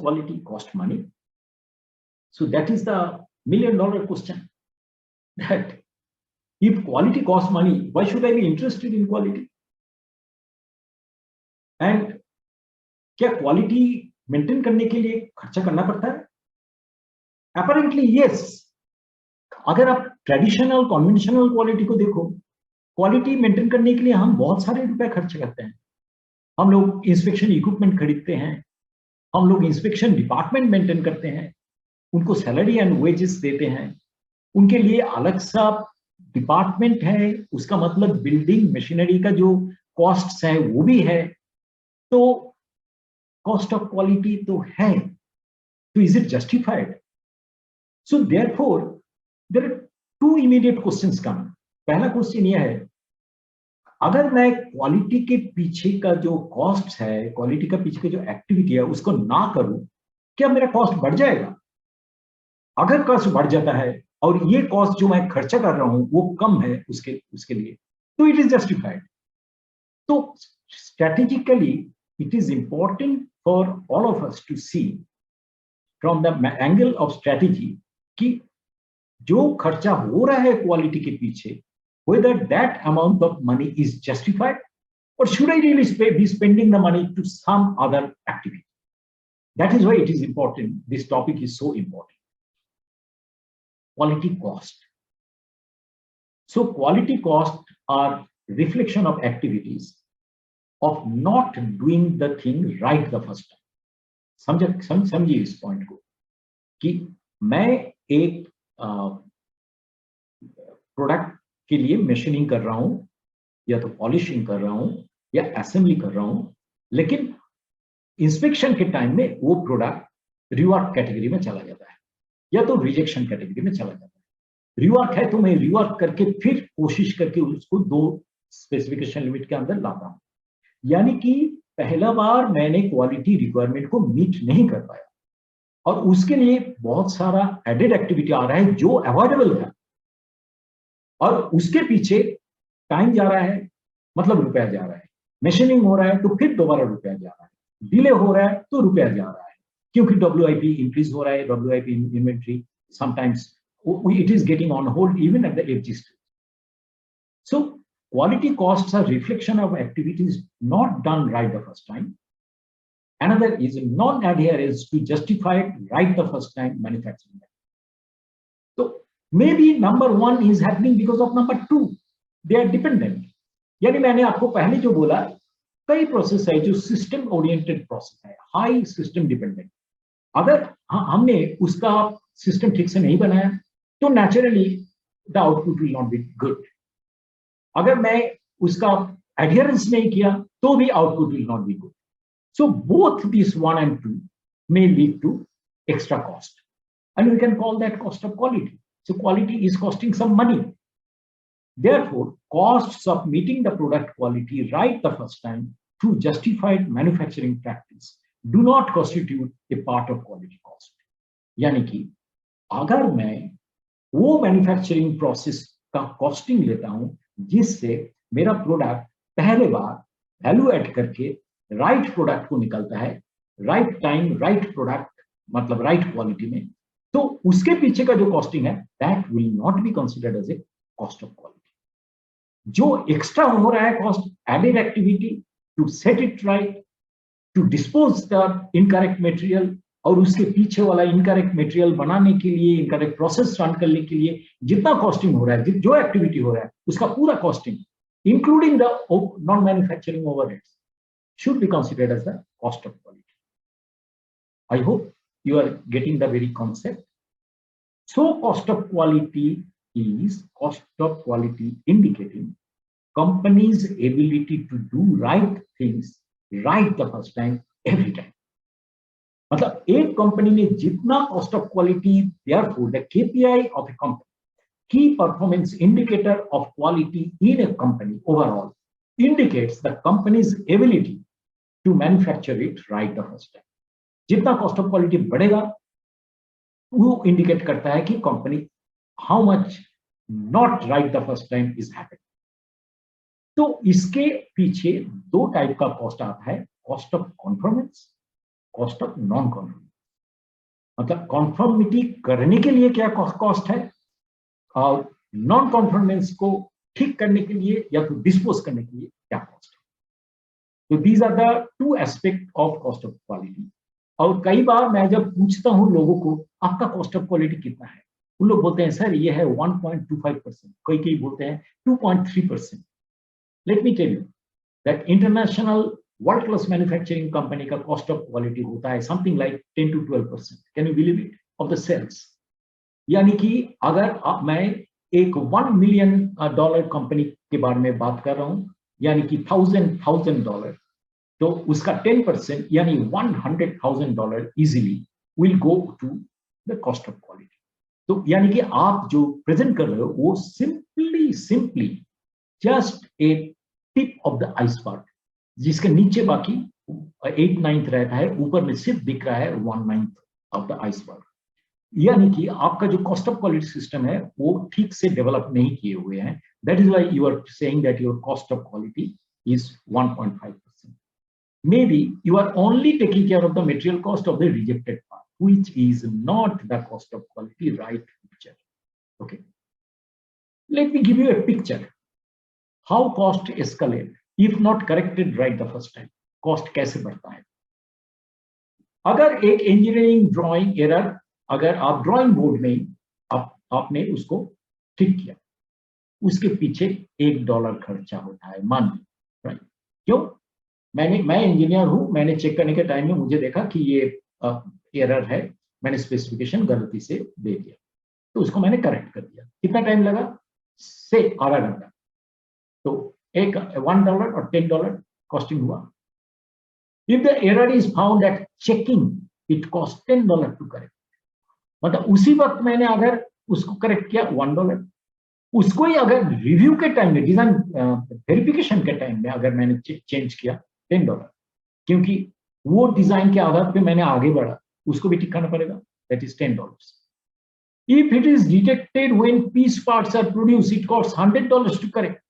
quality cost money? So that is the $1,000,000 question, that if quality costs money, why should I be interested in quality? And क्या quality maintain करने के लिए खर्चा करना पड़ता है? Apparently yes. अगर आप ट्रेडिशनल कन्वेंशनल क्वालिटी को देखो, क्वालिटी मेंटेन करने के लिए हम बहुत सारे रुपए खर्च करते हैं। हम लोग इंस्पेक्शन इक्विपमेंट खरीदते हैं, हम लोग इंस्पेक्शन डिपार्टमेंट मेंटेन करते हैं, उनको सैलरी एंड वेजेस देते हैं, उनके लिए अलग सा डिपार्टमेंट है, उसका मतलब बिल्डिंग मशीनरी का जो कॉस्ट्स है वो भी है। तो कॉस्ट ऑफ क्वालिटी तो है, तो is it justified? So therefore there are two immediate questions come. पहला क्वेश्चन यह है, अगर मैं क्वालिटी के पीछे का जो कॉस्ट है, क्वालिटी का पीछे का जो एक्टिविटी है उसको ना करूं, क्या मेरा कॉस्ट बढ़ जाएगा? अगर कॉस्ट बढ़ जाता है और ये कॉस्ट जो मैं खर्चा कर रहा हूं वो कम है उसके लिए, तो इट इज जस्टिफाइड। तो strategically it is important for all of us to see from the angle of strategy कि जो खर्चा हो रहा है क्वालिटी के पीछे, whether that amount of money is justified, or should I really be spending the money to some other activity? That is why it is important. This topic is so important. Quality cost. So quality cost are reflection of activities of not doing the thing right the first time. समझिए इस point को कि मैं एक product के लिए machining कर रहा हूं, या तो पॉलिशिंग कर रहा हूं या असेंबली कर रहा हूं, लेकिन इंस्पेक्शन के टाइम में वो प्रोडक्ट रिवर्क कैटेगरी में चला जाता है या तो रिजेक्शन कैटेगरी में चला जाता है। रिवर्क है तो मैं रिवर्क करके फिर कोशिश करके उसको 2 स्पेसिफिकेशन लिमिट के अंदर लाता हूं, यानी कि पहला बार मैंने क्वालिटी रिक्वायरमेंट को मीट नहीं कर पाया और उसके लिए बहुत सारा एडेड एक्टिविटी आ रहा है जो अवॉइडेबल था, और उसके पीछे टाइम जा रहा है, मतलब रुपया जा रहा है। मशीनिंग हो रहा है तो फिर दोबारा रुपया जा रहा है, डिले हो रहा है तो रुपया जा रहा है, क्योंकि WIP इंक्रीज हो रहा है, WIP inventory sometimes it is getting on hold even at the edges. So quality costs are reflection of activities not done right the first time. Another is non-adherence to justified right the first time manufacturing. So maybe number 1 is happening because of number 2. They are dependent. यानी मैंने आपको पहले जो बोला, कई process है जो system oriented process है, हाई सिस्टम डिपेंडेंट। अगर हमने उसका सिस्टम ठीक से नहीं बनाया तो naturally the output will not be good. अगर मैं उसका एडहेरेंस नहीं किया तो भी output will not be good. So both this 1 and 2 may lead to extra cost, and we can call that cost of quality. So quality is costing some money. Therefore, costs of meeting the product quality right the first time through justified manufacturing practice do not constitute a part of quality cost. यानी कि अगर मैं वो manufacturing process का costing लेता हूं जिससे मेरा प्रोडक्ट पहले बार वैल्यू ऐड करके राइट प्रोडक्ट को निकलता है, राइट टाइम राइट प्रोडक्ट, मतलब राइट क्वालिटी में, तो उसके पीछे का जो कॉस्टिंग है that will not be considered as a cost of quality. जो एक्स्ट्रा हो रहा है cost, added activity to set it right, to dispose the incorrect material, और उसके पीछे वाला इनकरेक्ट मटेरियल बनाने के लिए, इनकरेक्ट प्रोसेस रन करने के लिए जितना कॉस्टिंग हो रहा है, जो एक्टिविटी हो रहा है, उसका पूरा costing including the non manufacturing overheads should be considered as the cost of quality. I hope you are getting the very concept. So cost of quality is cost of quality indicating company's ability to do right things right the first time every time. मतलब एक company में जितना cost of quality, therefore the KPI of a company, key performance indicator of quality in a company overall, indicates the company's ability to manufacture it right the first time. जितना cost of quality बढ़ेगा वो indicate करता है कि company how much not right the first time is happening. तो इसके पीछे 2 type का कॉस्ट आता है, cost of conformance, cost of non conformance. मतलब कॉन्फर्मिटी करने के लिए क्या कॉस्ट है और नॉन कॉन्फर्मेंस को ठीक करने के लिए या तो डिस्पोज करने के लिए क्या कॉस्ट है। तो these are the two aspect of cost of quality. और कई बार मैं जब पूछता हूं लोगों को आपका कॉस्ट ऑफ क्वालिटी कितना है, उन लोग बोलते हैं सर ये है 1.25%, कई बोलते हैं 2.3%। Let me tell you that international world class manufacturing company का कॉस्ट ऑफ क्वालिटी होता है something like 10 to 12%। Can you believe it? Of the sales. यानी कि अगर मैं एक $1 million कंपनी के बारे में बात कर रहा हूं, यानी कि $1,000, तो उसका 10% यानी $100,000 easily will go to the cost of quality. तो यानी कि आप जो प्रेजेंट कर रहे हो वो simply just a tip of the iceberg, जिसके नीचे बाकी 8/9 रहता है, ऊपर में सिर्फ दिख रहा है 1/9 ऑफ द आइसबर्ग। यानी कि आपका जो कॉस्ट ऑफ क्वालिटी सिस्टम है वो ठीक से डेवलप नहीं किए हुए हैं। That is why you are saying that your cost of quality is 1.5%। Maybe you are only taking care of the material cost of the rejected part, which is not the cost of quality right picture. Okay. Let me give you a picture. How cost escalate if not corrected right the first time. Cost कैसे बढ़ता है? अगर एक engineering drawing error, अगर आप drawing board में आपने उसको ठीक किया, उसके पीछे $1 खर्चा होता है, मान लो, राइट? क्यों? मैं इंजीनियर हूं, मैंने चेक करने के टाइम में मुझे देखा कि ये एरर है, मैंने स्पेसिफिकेशन गलती से दे दिया, तो उसको मैंने करेक्ट कर दिया। कितना टाइम लगा? से आधा घंटा। तो एक $1 और $10 कॉस्टिंग हुआ। If the error is found at checking, it cost $10 to correct. मतलब उसी वक्त मैंने अगर उसको करेक्ट किया $1, उसको ही अगर रिव्यू के टाइम में, डिजाइन वेरिफिकेशन के टाइम में अगर मैंने चेंज किया $10, क्योंकि वो डिजाइन के आधार पे मैंने आगे बढ़ा, उसको भी ठीक करना पड़ेगा, that is $10। If it is detected when piece parts are produce, it cost $100 to correct.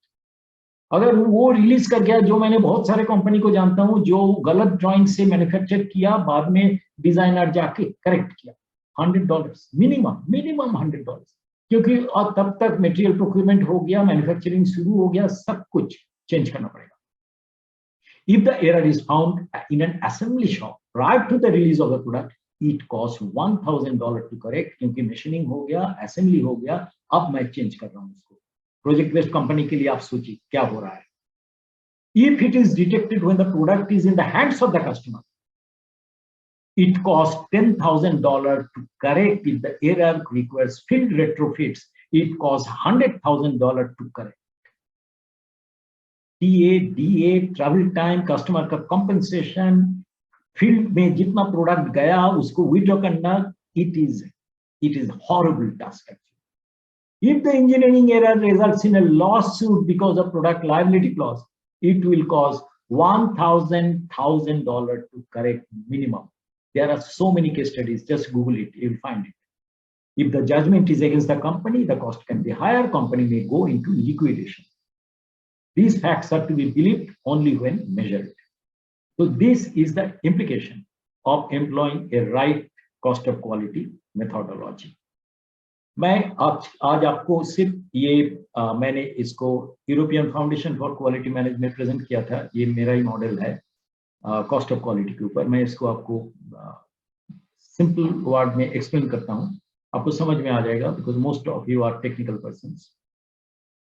अगर वो रिलीज कर गया, जो मैंने बहुत सारे कंपनी को जानता हूं जो गलत ड्राइंग से मैन्युफैक्चर किया, बाद में डिजाइनर जाके करेक्ट किया, $100 मिनिमम $100, क्योंकि तब तक मटेरियल प्रोक्योरमेंट हो गया, मैन्युफैक्चरिंग शुरू हो गया, सब कुछ चेंज करना पड़ेगा। If the error is found in an assembly shop prior to the release of the product, it costs $1,000 to correct, क्योंकि मशीनिंग हो गया, असेंबली हो गया, अब मैं चेंज कर रहा हूं उसको। प्रोजेक्ट बेस्ड कंपनी के लिए आप सोचिए क्या हो रहा है। If it is detected when the product is in the hands of the customer, it costs $10,000 to correct. If the error requires field retrofits, it costs $100,000 to correct. DA, travel time, customer का compensation, field में जितना product गया उसको withdraw करना, it is horrible task. If the engineering error results in a lawsuit because of product liability clause, it will cost $1,000 to correct minimum. There are so many case studies, just Google it, you'll find it. If the judgment is against the company, the cost can be higher, company may go into liquidation. These facts are to be believed only when measured. So this is the implication of employing a right cost of quality methodology. मैं आज आपको सिर्फ ये मैंने इसको European foundation for quality management present किया था, ये मेरा ही मॉडल है कॉस्ट ऑफ क्वालिटी के ऊपर। मैं इसको आपको सिंपल वर्ड में एक्सप्लेन करता हूँ, आपको समझ में आ जाएगा, because most of you are technical persons.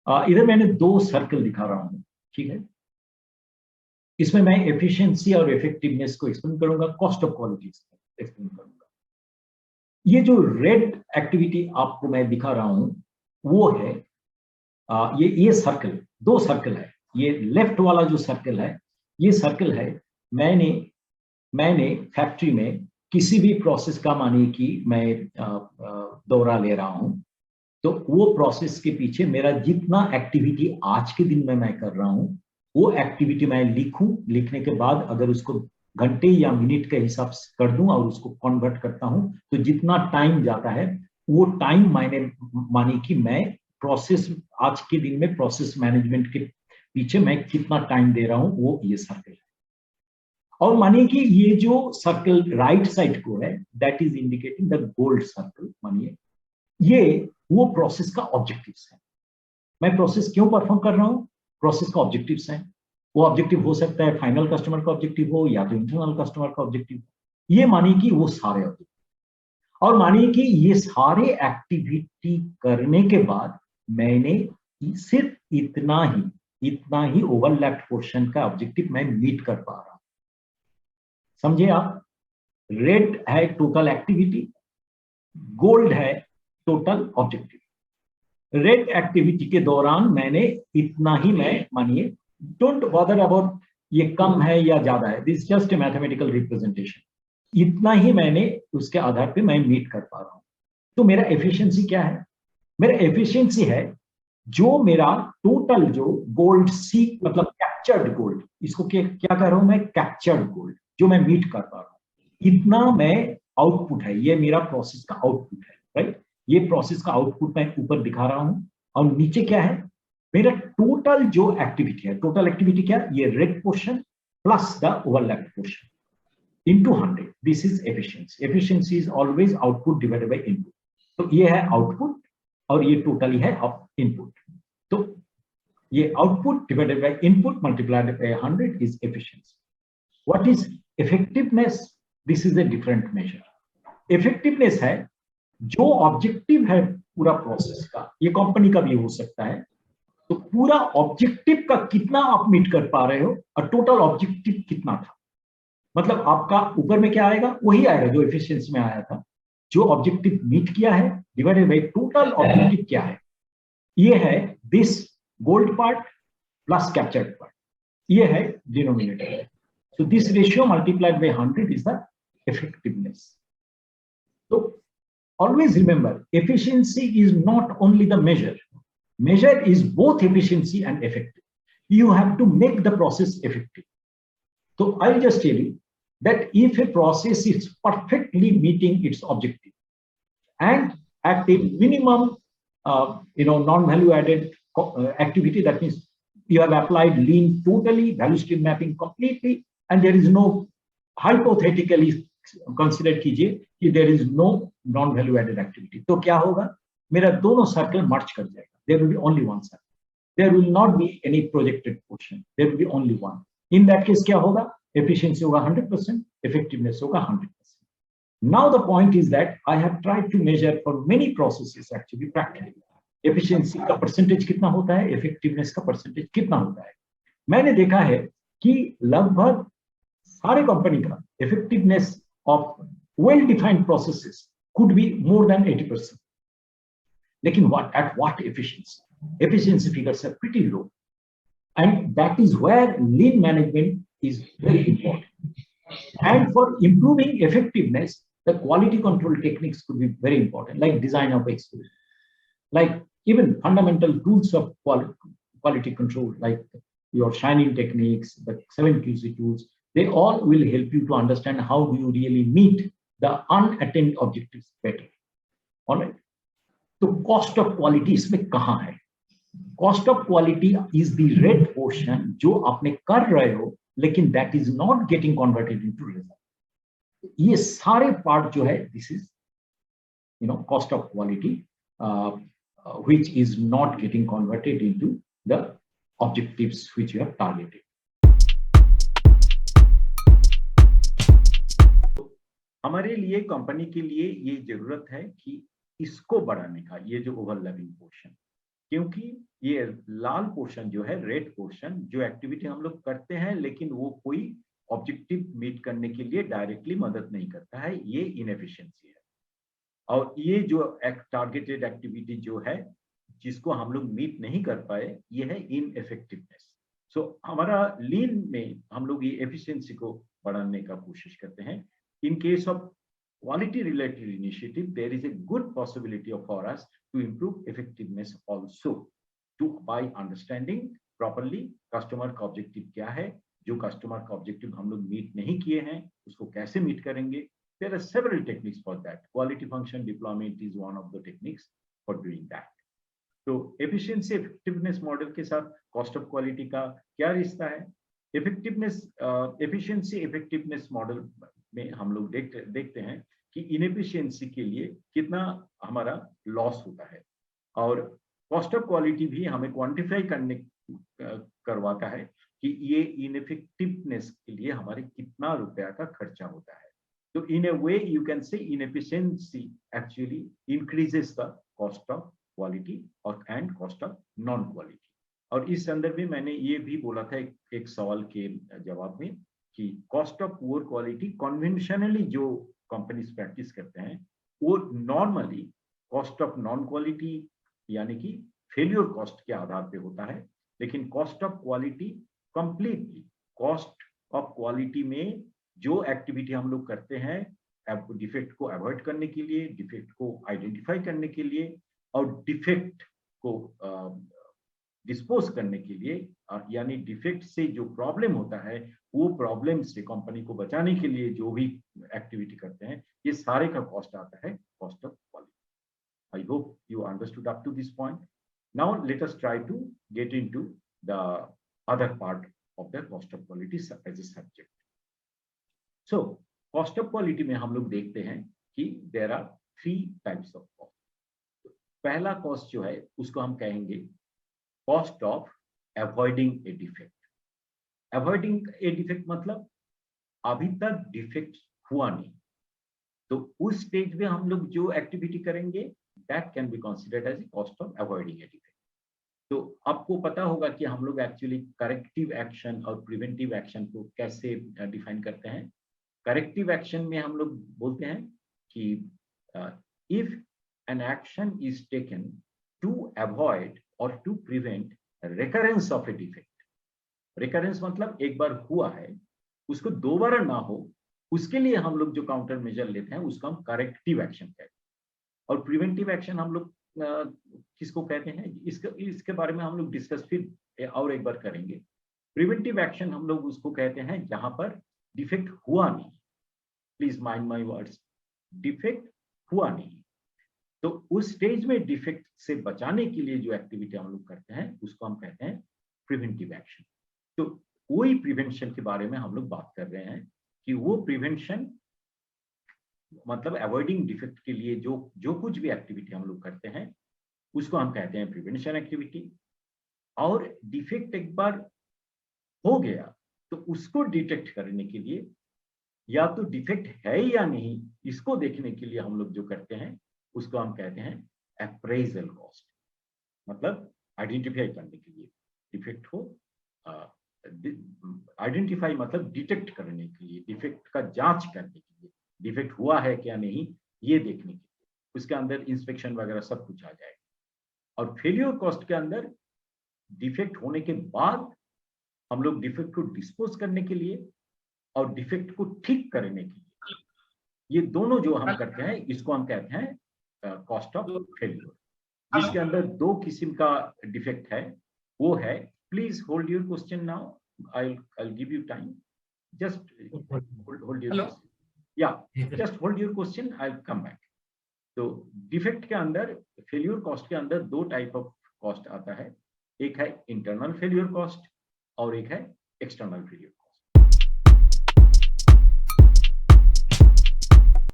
इधर मैंने 2 सर्कल दिखा रहा हूँ, ठीक है। इसमें मैं एफिशिएंसी और इफेक्टिवनेस को एक्सप्लेन करूंगा, कॉस्ट ऑफ क्वालिटी एक्सप्लेन करूंगा। ये जो रेड एक्टिविटी आपको मैं दिखा रहा हूं वो है ये सर्कल, 2 सर्कल है। ये लेफ्ट वाला जो सर्कल है, ये सर्कल है मैंने फैक्ट्री में किसी भी प्रोसेस का मानिए कि मैं दौरा ले रहा हूं, तो वो प्रोसेस के पीछे मेरा जितना एक्टिविटी आज के दिन में मैं कर रहा हूं, वो एक्टिविटी मैं लिखूं, लिखने के बाद अगर उसको घंटे या मिनट के हिसाब से कर दूं और उसको कन्वर्ट करता हूं, तो जितना टाइम जाता है वो टाइम माने कि मैं प्रोसेस आज के दिन में प्रोसेस मैनेजमेंट के पीछे मैं कितना टाइम दे रहा हूं, वो ये सर्कल है। और मानिए कि ये जो सर्कल राइट साइड को है, that is indicating the gold circle. मानिए ये वो प्रोसेस का ऑब्जेक्टिव्स है। मैं प्रोसेस क्यों परफॉर्म कर रहा हूं, प्रोसेस का ऑब्जेक्टिव्स है। वो ऑब्जेक्टिव हो सकता है फाइनल कस्टमर का ऑब्जेक्टिव हो या तो इंटरनल कस्टमर का ऑब्जेक्टिव। ये मानिए कि वो सारे ऑब्जेक्टिव, और मानिए कि ये सारे एक्टिविटी करने के बाद मैंने सिर्फ इतना ही ओवरलैप्ड पोर्शन का ऑब्जेक्टिव मैं मीट कर पा रहा हूं। समझे आप? रेड है टोटल एक्टिविटी, गोल्ड है टोटल ऑब्जेक्टिव। रेड एक्टिविटी के दौरान मैंने इतना ही, मैं मानिए डोंट बॉदर अबाउट ये कम है या ज्यादा है, this just a mathematical representation, इतना ही मैंने उसके आधार पे मैं मीट कर पा रहा हूं। तो मेरा एफिशिएंसी क्या है? मेरा एफिशिएंसी है जो मेरा टोटल जो गोल्ड सी मतलब कैप्चर्ड गोल्ड, इसको क्या कह रहा हूं मैं, कैप्चर्ड गोल्ड, जो मैं मीट कर पा रहा हूं, इतना मैं आउटपुट है, ये मेरा प्रोसेस का आउटपुट है, राइट। ये प्रोसेस का आउटपुट मैं ऊपर दिखा रहा हूं, और नीचे क्या है, मेरा टोटल जो एक्टिविटी है। टोटल एक्टिविटी क्या, ये red portion plus the overlap portion into 100, this is efficiency. Efficiency is always output divided by input. तो ये है आउटपुट और ये टोटली है इनपुट। तो ये output divided by input multiplied by 100 is efficiency. What is effectiveness? This is a different measure. Effectiveness है जो ऑब्जेक्टिव है पूरा प्रोसेस का, ये कंपनी का भी हो सकता है, तो पूरा ऑब्जेक्टिव का कितना आप मीट कर पा रहे हो और टोटल ऑब्जेक्टिव कितना था। मतलब आपका ऊपर में क्या आएगा, वही आएगा जो एफिशिएंसी में आया था, जो ऑब्जेक्टिव मीट किया है डिवाइडेड बाय टोटल ऑब्जेक्टिव क्या है। ये है this gold part plus captured part, ये है denominator. So this ratio multiplied by 100 is the effectiveness. So always remember, efficiency is not only the measure. Measure is both efficiency and effective. You have to make the process effective. So I'll just tell you that if a process is perfectly meeting its objective and at a minimum, non-value added activity, that means you have applied lean totally, value stream mapping completely, and there is no, hypothetically consider कीजिए कि there is no non-value added activity, तो क्या होगा, मेरा दोनों circle मर्ज कर जाएगा, there will be only one circle, there will not be any projected portion, there will be only one. In that case क्या होगा, efficiency होगा 100%, effectiveness होगा 100%. Now the point is that I have tried to measure for many processes actually practically, efficiency का percentage कितना होता है, effectiveness का percentage कितना होता है। मैंने देखा है कि लगभग सारे कंपनी का effectiveness of well defined processes could be more than 80%. लेकिन at what efficiency? Efficiency figures are pretty low, and that is where lean management is very important. And for improving effectiveness, the quality control techniques could be very important, like design of experiment, like even fundamental tools of quality control, like your shining techniques, the 7QC tools, they all will help you to understand how do you really meet the unattained objectives better. All right. So cost of quality इसमें कहाँ है? Cost of quality is the red portion जो आपने कर रहे हो, लेकिन that is not getting converted into result. ये सारे part जो है, this is, cost of quality, which is not getting converted into the objectives which you have targeted. हमारे लिए, कंपनी के लिए ये जरूरत है कि इसको बढ़ाने का, ये जो ओवरलैपिंग पोर्शन, क्योंकि ये लाल पोर्शन जो है, रेड पोर्शन, जो एक्टिविटी हम लोग करते हैं लेकिन वो कोई ऑब्जेक्टिव मीट करने के लिए डायरेक्टली मदद नहीं करता है, ये इनएफिशिएंसी है। और ये जो टारगेटेड एक्टिविटी जो है जिसको हम लोग मीट नहीं कर पाए, ये है इनएफेक्टिवनेस। सो हमारा लीन में हम लोग ये एफिशिएंसी को बढ़ाने का कोशिश करते हैं। In case of quality related initiative, there is a good possibility for us to improve effectiveness also, by understanding properly customer का objective क्या है, जो customer का objective हम लोग meet नहीं किए हैं उसको कैसे meet करेंगे। There are several techniques for that. Quality function deployment is one of the techniques for doing that. तो efficiency effectiveness model के साथ cost of quality का क्या रिश्ता है? इफेक्टिवनेस, एफिशिएंसी इफेक्टिवनेस मॉडल में हम लोग देखते हैं कि इनएफिशिएंसी के लिए कितना हमारा लॉस होता है, और कॉस्ट ऑफ क्वालिटी भी हमें क्वांटिफाई करवाता है कि ये इनइफेक्टिवनेस के लिए हमारे कितना रुपया का खर्चा होता है। तो in a way you can say inefficiency actually increases the cost of quality और and cost of non quality. और इस संदर्भ में मैंने ये भी बोला था एक सवाल के जवाब में कि cost of poor quality conventionally जो कंपनीज प्रैक्टिस करते हैं वो normally cost of non quality यानी कि फेल्योर कॉस्ट के आधार पे होता है, लेकिन cost of quality completely cost of quality में जो एक्टिविटी हम लोग करते हैं डिफेक्ट को अवॉइड करने के लिए, डिफेक्ट को आइडेंटिफाई करने के लिए और डिफेक्ट को डिस्पोज करने के लिए, यानी डिफेक्ट से जो प्रॉब्लम होता है वो प्रॉब्लम से कंपनी को बचाने के लिए जो भी एक्टिविटी करते हैं, ये सारे का कॉस्ट आता है cost of quality. I hope you understood up to this point. Now let us try to get into the other part of the cost of quality as a subject. So cost of quality में हम लोग देखते हैं कि there are 3 types of cost. पहला cost जो है उसको हम कहेंगे cost of avoiding A defect. Avoiding A defect मतलब अभी तक डिफेक्ट हुआ नहीं, तो उस स्टेज में हम लोग जो एक्टिविटी करेंगे that can be considered as a cost of avoiding a defect. तो आपको पता होगा कि हम लोग एक्चुअली करेक्टिव एक्शन और प्रिवेंटिव एक्शन को कैसे डिफाइन करते हैं। करेक्टिव एक्शन में हम लोग बोलते हैं कि if an action is taken to avoid और to prevent recurrence of a defect. Recurrence मतलब एक बार हुआ है उसको दोबारा ना हो, उसके लिए हम लोग जो काउंटर मेजर लेते हैं उसको हम करेक्टिव एक्शन कहते हैं। और प्रिवेंटिव एक्शन हम लोग किसको कहते हैं, इसके बारे में हम लोग डिस्कस फिर और एक बार करेंगे। प्रिवेंटिव एक्शन हम लोग उसको कहते हैं जहां पर डिफेक्ट हुआ नहीं। Please mind my words, defect हुआ नहीं, तो उस स्टेज में डिफेक्ट से बचाने के लिए जो एक्टिविटी हम लोग करते हैं उसको हम कहते हैं प्रिवेंटिव एक्शन। तो वही प्रिवेंशन के बारे में हम लोग बात कर रहे हैं कि वो प्रिवेंशन मतलब अवॉइडिंग डिफेक्ट के लिए जो कुछ भी एक्टिविटी हम लोग करते हैं उसको हम कहते हैं प्रिवेंशन एक्टिविटी। और डिफेक्ट एक बार हो गया तो उसको डिटेक्ट करने के लिए या तो डिफेक्ट है या नहीं इसको देखने के लिए हम लोग जो करते हैं उसको हम कहते हैं अप्रेजल कॉस्ट। मतलब आइडेंटिफाई करने के लिए डिफेक्ट हो, आइडेंटिफाई मतलब डिटेक्ट करने के लिए, डिफेक्ट का जांच करने के लिए, डिफेक्ट हुआ है क्या नहीं ये देखने के लिए, उसके अंदर इंस्पेक्शन वगैरह सब कुछ आ जाएगा। और फेलियर कॉस्ट के अंदर डिफेक्ट होने के बाद हम लोग डिफेक्ट को डिस्पोज करने के लिए और डिफेक्ट को ठीक करने के लिए, ये दोनों जो हम करते हैं इसको हम कहते हैं कॉस्ट ऑफ फेलियर, जिसके अंदर 2 किस्म का डिफेक्ट है। वो है, please hold your question now, I'll give you time, just hold your question. Yeah, just hold your question, I'll come back. तो डिफेक्ट के अंदर, फेलियर कॉस्ट के अंदर 2 टाइप ऑफ कॉस्ट आता है, एक है इंटरनल फेलियर कॉस्ट और एक है एक्सटर्नल फेलियर